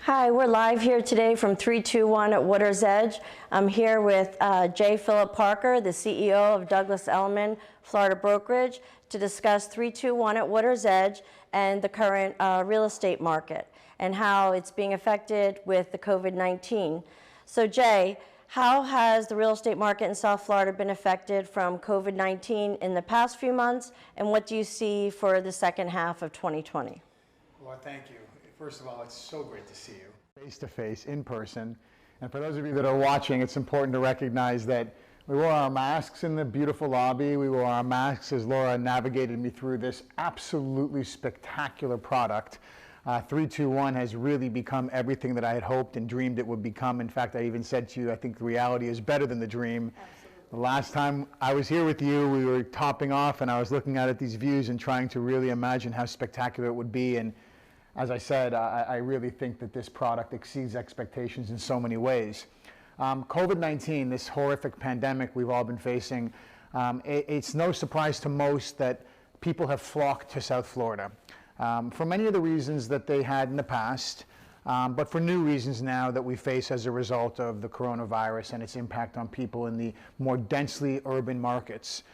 Hi, we're live here today from 321 at Water's Edge. I'm here with J. Philip Parker, the CEO of Douglas Elliman Florida Brokerage, to discuss 321 at Water's Edge and the current real estate market and how it's being affected with the COVID-19. So Jay, how has the real estate market in South Florida been affected from COVID-19 in the past few months, and what do you see for the second half of 2020? Well, thank you. First of all, it's so great to see you face-to-face, in person. And for those of you that are watching, it's important to recognize that we wore our masks in the beautiful lobby. We wore our masks as Laura navigated me through this absolutely spectacular product. 321 has really become everything that I had hoped and dreamed it would become. In fact, I even said to you, I think the reality is better than the dream. Absolutely. The last time I was here with you, we were topping off and I was looking out at these views and trying to really imagine how spectacular it would be. And as I said, I really think that this product exceeds expectations in so many ways. COVID-19, this horrific pandemic we've all been facing, it's no surprise to most that people have flocked to South Florida for many of the reasons that they had in the past, but for new reasons now that we face as a result of the coronavirus and its impact on people in the more densely urban markets.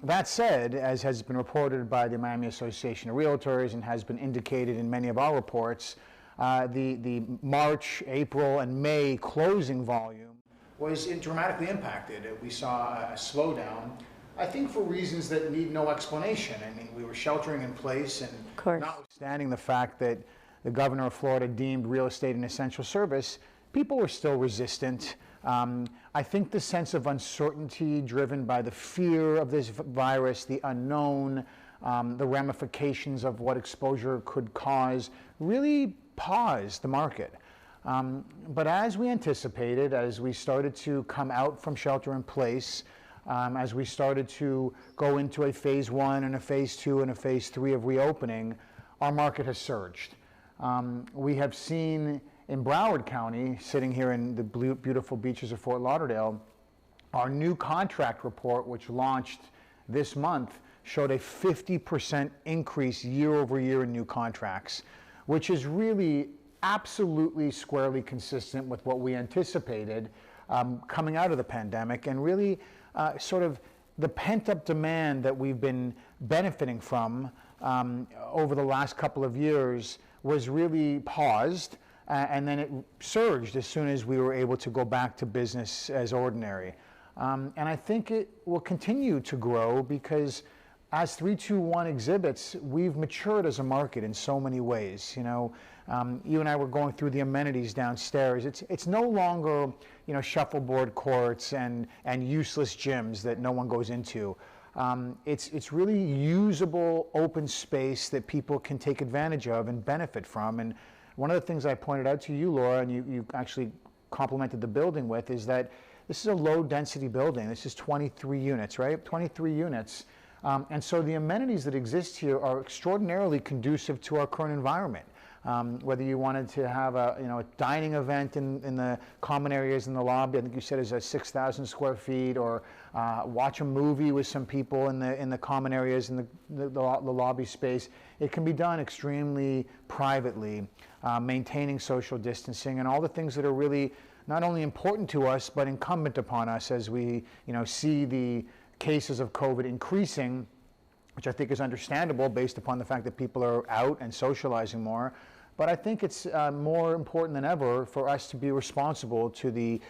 That said, as has been reported by the Miami Association of Realtors and has been indicated in many of our reports, the March, April, and May closing volume was dramatically impacted. We saw a slowdown, I think for reasons that need no explanation. I mean, we were sheltering in place, and notwithstanding the fact that the governor of Florida deemed real estate an essential service, people were still resistant. I think the sense of uncertainty driven by the fear of this virus, the unknown, the ramifications of what exposure could cause, really paused the market. But as we anticipated, as we started to come out from shelter in place, as we started to go into a phase 1 and a phase 2 and a phase 3 of reopening, our market has surged. We have seen in Broward County, sitting here in the beautiful beaches of Fort Lauderdale, our new contract report, which launched this month, showed a 50% increase year over year in new contracts, which is really absolutely squarely consistent with what we anticipated coming out of the pandemic, and really sort of the pent-up demand that we've been benefiting from over the last couple of years was really paused. And then it surged as soon as we were able to go back to business as ordinary. And I think it will continue to grow because as 321 exhibits, we've matured as a market in so many ways. You know, you and I were going through the amenities downstairs. It's no longer, you know, shuffleboard courts and useless gyms that no one goes into. It's really usable open space that people can take advantage of and benefit from. And one of the things I pointed out to you, Laura, and you actually complimented the building with, is that this is a low density building. This is 23 units, right? 23 units. And so the amenities that exist here are extraordinarily conducive to our current environment. Whether you wanted to have a dining event in the common areas in the lobby, I think you said is 6,000 square feet, or watch a movie with some people in the common areas in the lobby space. It can be done extremely privately, maintaining social distancing and all the things that are really not only important to us but incumbent upon us as we see the cases of COVID increasing, which I think is understandable based upon the fact that people are out and socializing more. But I think it's more important than ever for us to be responsible to the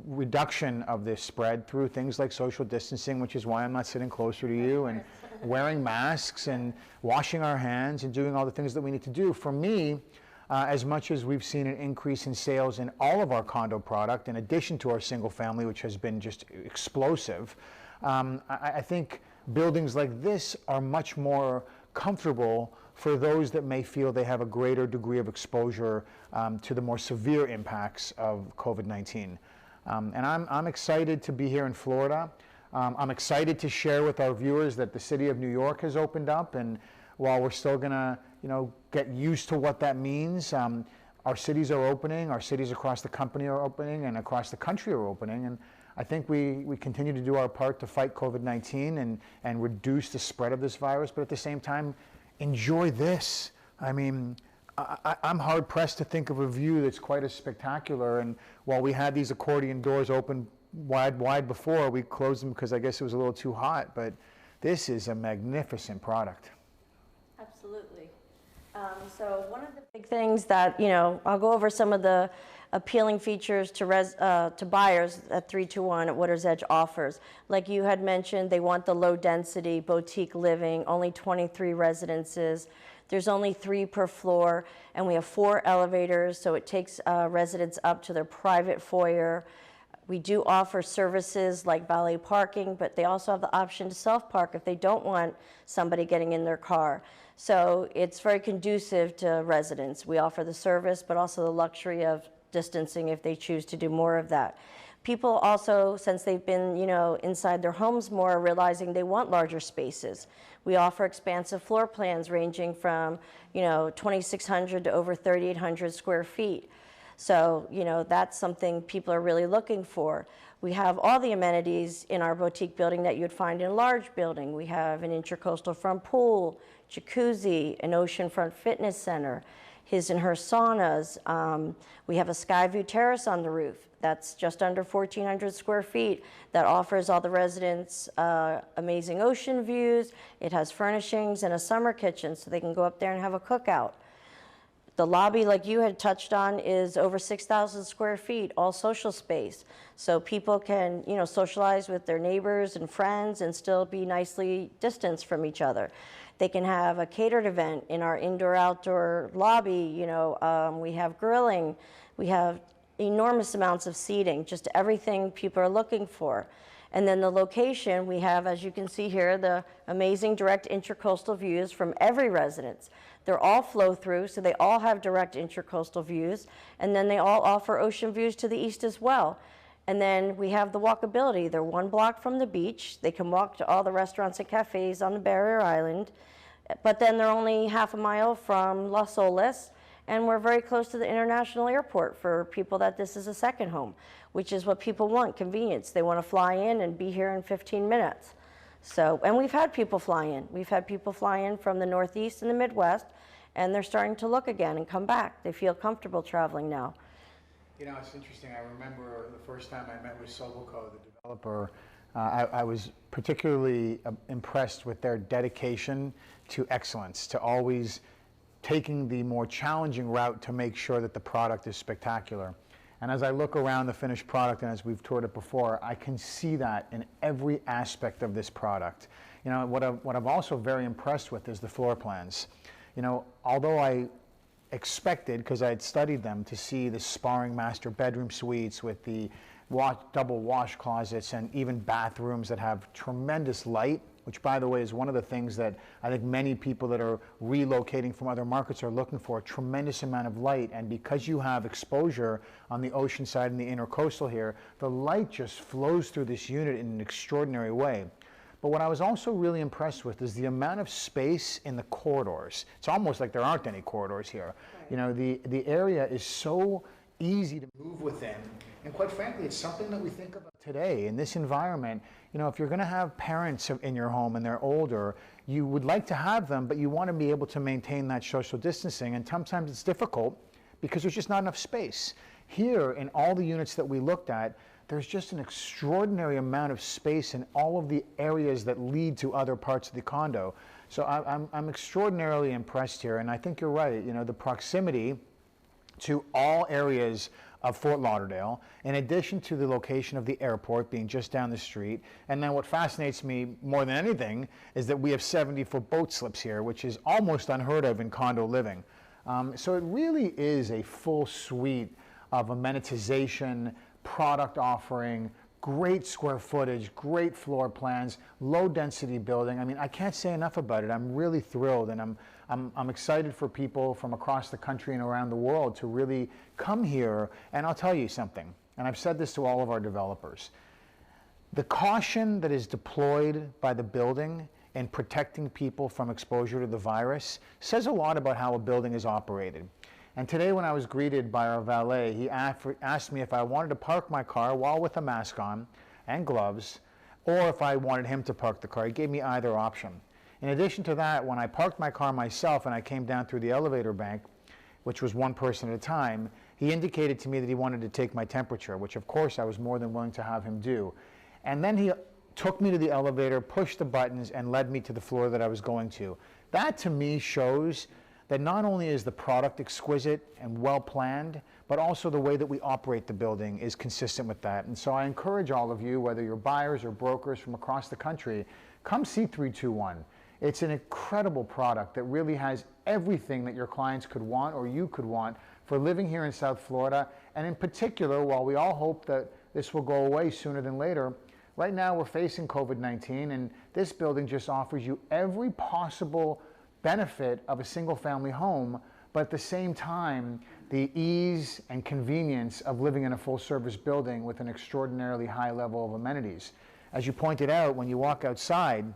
reduction of this spread through things like social distancing, which is why I'm not sitting closer to you, and wearing masks and washing our hands and doing all the things that we need to do. For me, as much as we've seen an increase in sales in all of our condo product, in addition to our single family, which has been just explosive, I think buildings like this are much more comfortable for those that may feel they have a greater degree of exposure to the more severe impacts of COVID-19. And I'm excited to be here in Florida. I'm excited to share with our viewers that the city of New York has opened up, and while we're still gonna get used to what that means, our cities are opening, our cities across the company are opening, and across the country are opening. And I think we continue to do our part to fight COVID-19 and reduce the spread of this virus, but at the same time, enjoy this. I mean, I'm hard pressed to think of a view that's quite as spectacular. And while we had these accordion doors open wide before, we closed them because I guess it was a little too hot. But this is a magnificent product. Absolutely. So one of the big things that, I'll go over some of the appealing features to buyers that 321 at Water's Edge offers. Like you had mentioned, they want the low density boutique living, only 23 residences. There's only 3 per floor, and we have 4 elevators, so it takes residents up to their private foyer. We do offer services like valet parking, but they also have the option to self-park if they don't want somebody getting in their car. So it's very conducive to residents. We offer the service, but also the luxury of distancing if they choose to do more of that. People also, since they've been, inside their homes more, are realizing they want larger spaces. We offer expansive floor plans ranging from, 2,600 to over 3,800 square feet. So, that's something people are really looking for. We have all the amenities in our boutique building that you'd find in a large building. We have an intercoastal front pool, jacuzzi, an oceanfront fitness center, his and her saunas. We have a sky view terrace on the roof that's just under 1,400 square feet that offers all the residents amazing ocean views. It has furnishings and a summer kitchen so they can go up there and have a cookout. The lobby, like you had touched on, is over 6,000 square feet, all social space. So people can, socialize with their neighbors and friends and still be nicely distanced from each other. They can have a catered event in our indoor-outdoor lobby. We have grilling. We have enormous amounts of seating, just everything people are looking for. And then the location, we have, as you can see here, the amazing direct intercoastal views from every residence. They're all flow through, so they all have direct intercoastal views, and then they all offer ocean views to the east as well. And then we have the walkability. They're 1 block from the beach. They can walk to all the restaurants and cafes on the Barrier Island, but then they're only half a mile from Las Olas, and we're very close to the international airport for people that this is a second home, which is what people want, convenience. They want to fly in and be here in 15 minutes. So, and we've had people fly in. We've had people fly in from the Northeast and the Midwest, and they're starting to look again and come back. They feel comfortable traveling now. It's interesting. I remember the first time I met with Soboco, the developer. I was particularly impressed with their dedication to excellence, to always taking the more challenging route to make sure that the product is spectacular. And as I look around the finished product, and as we've toured it before, I can see that in every aspect of this product. What I'm also very impressed with is the floor plans. Although I expected, because I had studied them, to see the sparring master bedroom suites with the double wash closets and even bathrooms that have tremendous light, which, by the way, is one of the things that I think many people that are relocating from other markets are looking for, a tremendous amount of light. And because you have exposure on the ocean side and the intercoastal here, the light just flows through this unit in an extraordinary way. But what I was also really impressed with is the amount of space in the corridors. It's almost like there aren't any corridors here. Right. The area is so easy to move within. And quite frankly, it's something that we think about today in this environment. If you're going to have parents in your home and they're older, you would like to have them, but you want to be able to maintain that social distancing. And sometimes it's difficult because there's just not enough space. Here, in all the units that we looked at, there's just an extraordinary amount of space in all of the areas that lead to other parts of the condo. So I'm extraordinarily impressed here, and I think you're right. The proximity to all areas of Fort Lauderdale, in addition to the location of the airport being just down the street. And then what fascinates me more than anything is that we have 70-foot boat slips here, which is almost unheard of in condo living. So it really is a full suite of amenitization, product offering, great square footage, great floor plans, low density building. I mean, I can't say enough about it. I'm really thrilled, and I'm excited for people from across the country and around the world to really come here. And I'll tell you something, and I've said this to all of our developers. The caution that is deployed by the building in protecting people from exposure to the virus says a lot about how a building is operated. And today when I was greeted by our valet, he asked me if I wanted to park my car while with a mask on and gloves, or if I wanted him to park the car. He gave me either option. In addition to that, when I parked my car myself and I came down through the elevator bank, which was one person at a time, he indicated to me that he wanted to take my temperature, which of course I was more than willing to have him do. And then he took me to the elevator, pushed the buttons, and led me to the floor that I was going to. That to me shows that not only is the product exquisite and well planned, but also the way that we operate the building is consistent with that. And so I encourage all of you, whether you're buyers or brokers from across the country, come see 321. It's an incredible product that really has everything that your clients could want or you could want for living here in South Florida. And in particular, while we all hope that this will go away sooner than later, right now we're facing COVID-19, and this building just offers you every possible benefit of a single-family home, but at the same time, the ease and convenience of living in a full-service building with an extraordinarily high level of amenities. As you pointed out, when you walk outside,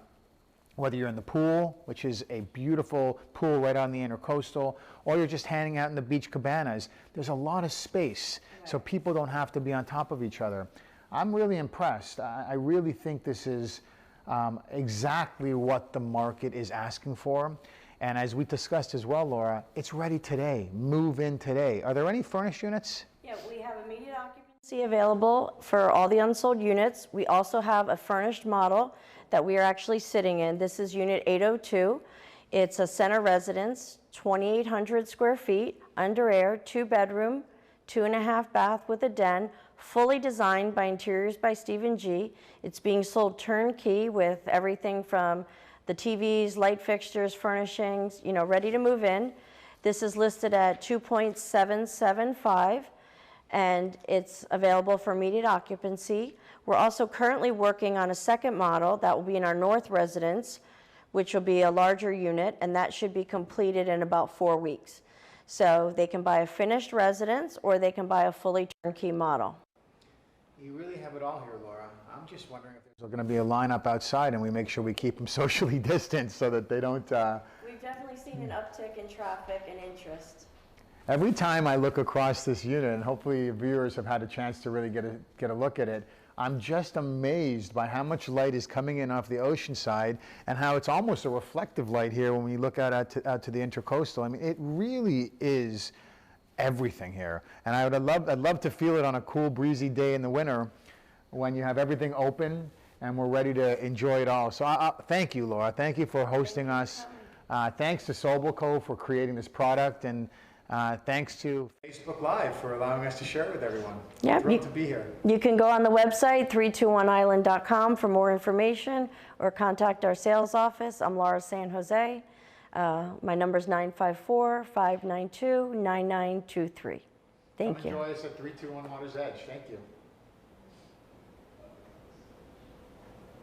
whether you're in the pool, which is a beautiful pool right on the Intercoastal, or you're just hanging out in the beach cabanas, there's a lot of space, so people don't have to be on top of each other. I'm really impressed. I really think this is exactly what the market is asking for. And as we discussed as well, Laura, it's ready today. Move in today. Are there any furnished units? Yeah, we have immediate occupancy available for all the unsold units. We also have a furnished model that we are actually sitting in. This is unit 802. It's a center residence, 2,800 square feet, under air, 2-bedroom, 2.5 bath with a den, fully designed by Interiors by Stephen G. It's being sold turnkey with everything from the TVs, light fixtures, furnishings, ready to move in. This is listed at 2.775, and it's available for immediate occupancy. We're also currently working on a second model that will be in our north residence, which will be a larger unit, and that should be completed in about 4 weeks. So they can buy a finished residence or they can buy a fully turnkey model. You really have it all here, Laura. I'm just wondering if there's going to be a lineup outside and we make sure we keep them socially distanced so that they don't... We've definitely seen an uptick in traffic and interest. Every time I look across this unit, and hopefully viewers have had a chance to really get a look at it, I'm just amazed by how much light is coming in off the ocean side and how it's almost a reflective light here when you look out to the Intercoastal. I mean, it really is everything here. And I'd love to feel it on a cool, breezy day in the winter when you have everything open and we're ready to enjoy it all. So thank you, Laura. Thank you for hosting us. Thanks to Sobelco for creating this product, and thanks to Facebook Live for allowing us to share it with everyone. Yeah, Thrilled to be here. You can go on the website, 321island.com, for more information, or contact our sales office. I'm Laura San Jose. My number is 954-592-9923. Thank you. Come enjoy us at 321 Water's Edge. Thank you.